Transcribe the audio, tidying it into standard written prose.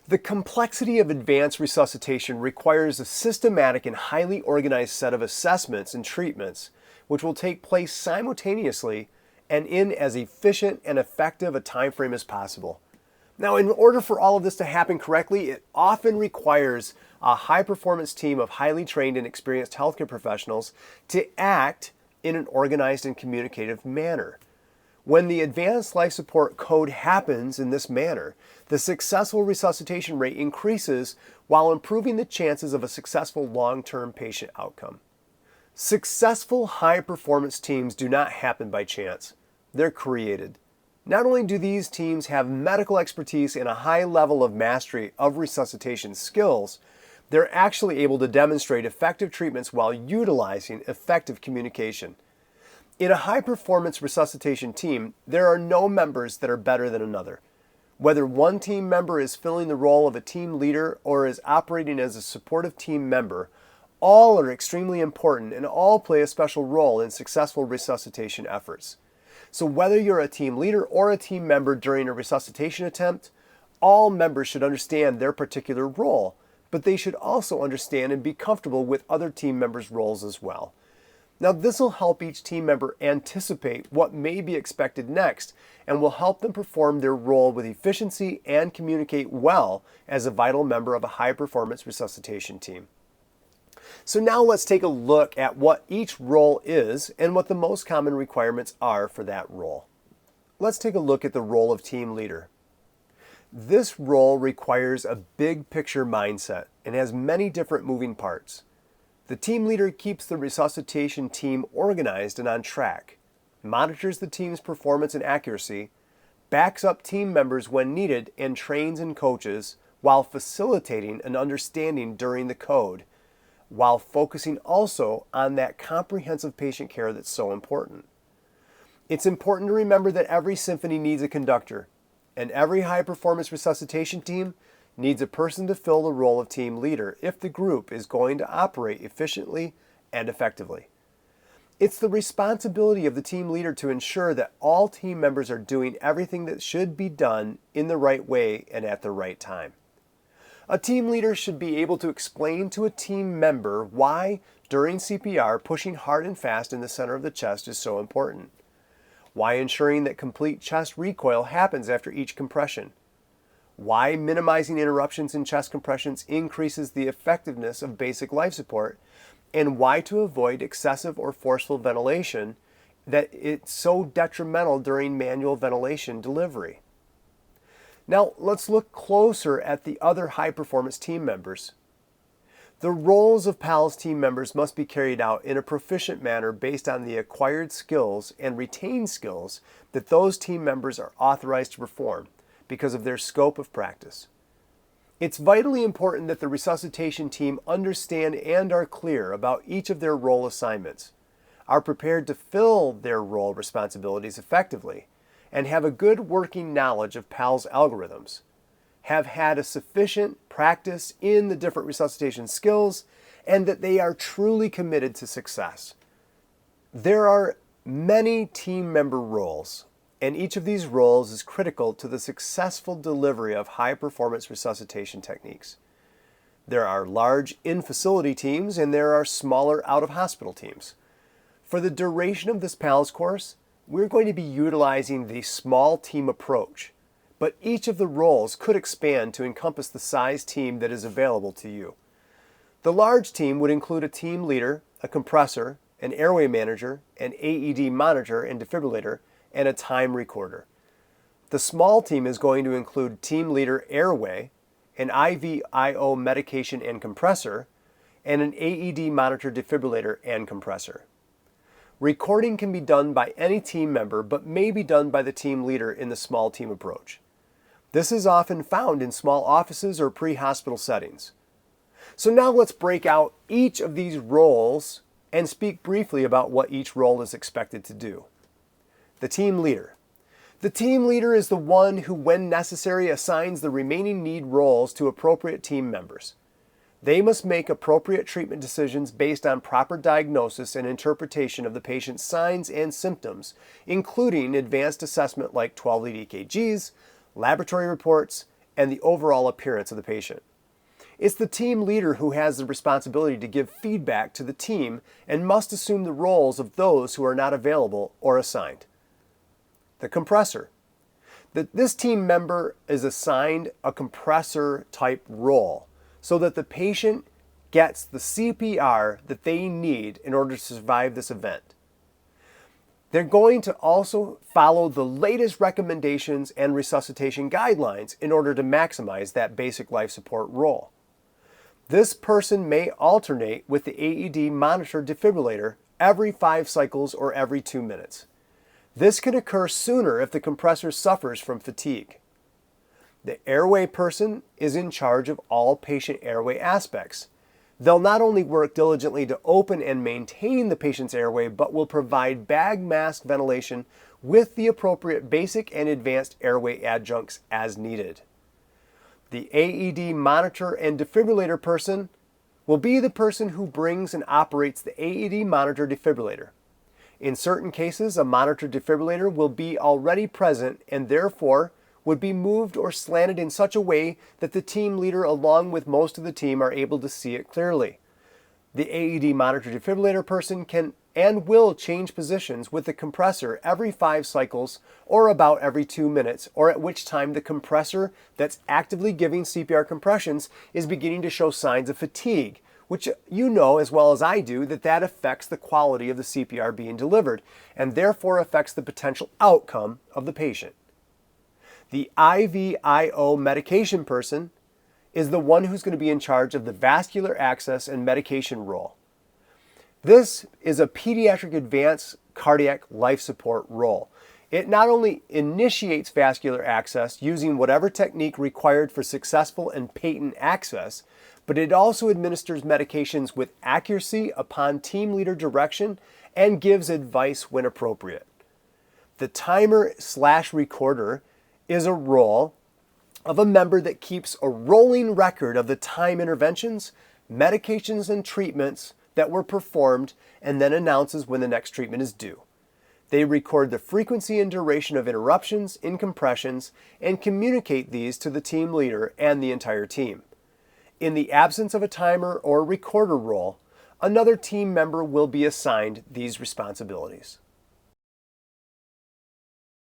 The complexity of advanced resuscitation requires a systematic and highly organized set of assessments and treatments, which will take place simultaneously and in as efficient and effective a time frame as possible. Now, in order for all of this to happen correctly, it often requires a high-performance team of highly trained and experienced healthcare professionals to act in an organized and communicative manner. When the advanced life support code happens in this manner, the successful resuscitation rate increases while improving the chances of a successful long-term patient outcome. Successful high-performance teams do not happen by chance. They're created. Not only do these teams have medical expertise and a high level of mastery of resuscitation skills, they're actually able to demonstrate effective treatments while utilizing effective communication. In a high-performance resuscitation team, there are no members that are better than another. Whether one team member is filling the role of a team leader or is operating as a supportive team member, all are extremely important and all play a special role in successful resuscitation efforts. So whether you're a team leader or a team member during a resuscitation attempt, all members should understand their particular role, but they should also understand and be comfortable with other team members' roles as well. Now, this will help each team member anticipate what may be expected next and will help them perform their role with efficiency and communicate well as a vital member of a high-performance resuscitation team. So now let's take a look at what each role is and what the most common requirements are for that role. Let's take a look at the role of team leader. This role requires a big picture mindset and has many different moving parts. The team leader keeps the resuscitation team organized and on track, monitors the team's performance and accuracy, backs up team members when needed, and trains and coaches while facilitating an understanding during the code, while focusing also on that comprehensive patient care that's so important. It's important to remember that every symphony needs a conductor, and every high-performance resuscitation team needs a person to fill the role of team leader if the group is going to operate efficiently and effectively. It's the responsibility of the team leader to ensure that all team members are doing everything that should be done in the right way and at the right time. A team leader should be able to explain to a team member why, during CPR, pushing hard and fast in the center of the chest is so important, why ensuring that complete chest recoil happens after each compression, why minimizing interruptions in chest compressions increases the effectiveness of basic life support, and why to avoid excessive or forceful ventilation that it's so detrimental during manual ventilation delivery. Now, let's look closer at the other high-performance team members. The roles of PALS team members must be carried out in a proficient manner based on the acquired skills and retained skills that those team members are authorized to perform because of their scope of practice. It's vitally important that the resuscitation team understand and are clear about each of their role assignments, are prepared to fill their role responsibilities effectively, and have a good working knowledge of PALS algorithms, have had a sufficient practice in the different resuscitation skills, and that they are truly committed to success. There are many team member roles, and each of these roles is critical to the successful delivery of high-performance resuscitation techniques. There are large in-facility teams, and there are smaller out-of-hospital teams. For the duration of this PALS course, we're going to be utilizing the small team approach, but each of the roles could expand to encompass the size team that is available to you. The large team would include a team leader, a compressor, an airway manager, an AED monitor and defibrillator, and a time recorder. The small team is going to include team leader airway, an IVIO medication and compressor, and an AED monitor defibrillator and compressor. Recording can be done by any team member, but may be done by the team leader in the small team approach. This is often found in small offices or pre-hospital settings. So now let's break out each of these roles and speak briefly about what each role is expected to do. The team leader. The team leader is the one who, when necessary, assigns the remaining need roles to appropriate team members. They must make appropriate treatment decisions based on proper diagnosis and interpretation of the patient's signs and symptoms, including advanced assessment like 12-lead EKGs, laboratory reports, and the overall appearance of the patient. It's the team leader who has the responsibility to give feedback to the team and must assume the roles of those who are not available or assigned. The compressor. This team member is assigned a compressor type role so that the patient gets the CPR that they need in order to survive this event. They're going to also follow the latest recommendations and resuscitation guidelines in order to maximize that basic life support role. This person may alternate with the AED monitor defibrillator every 5 cycles or every 2 minutes. This can occur sooner if the compressor suffers from fatigue. The airway person is in charge of all patient airway aspects. They'll not only work diligently to open and maintain the patient's airway, but will provide bag mask ventilation with the appropriate basic and advanced airway adjuncts as needed. The AED monitor and defibrillator person will be the person who brings and operates the AED monitor defibrillator. In certain cases, a monitor defibrillator will be already present and therefore would be moved or slanted in such a way that the team leader along with most of the team are able to see it clearly. The AED monitor defibrillator person can and will change positions with the compressor every 5 cycles or about every 2 minutes, or at which time the compressor that's actively giving CPR compressions is beginning to show signs of fatigue, which you know as well as I do that affects the quality of the CPR being delivered and therefore affects the potential outcome of the patient. The IVIO medication person is the one who's going to be in charge of the vascular access and medication role. This is a pediatric advanced cardiac life support role. It not only initiates vascular access using whatever technique required for successful and patent access, but it also administers medications with accuracy upon team leader direction and gives advice when appropriate. The timer/recorder is a role of a member that keeps a rolling record of the time interventions, medications, and treatments that were performed and then announces when the next treatment is due. They record the frequency and duration of interruptions, incompressions, and communicate these to the team leader and the entire team. In the absence of a timer or recorder role, another team member will be assigned these responsibilities.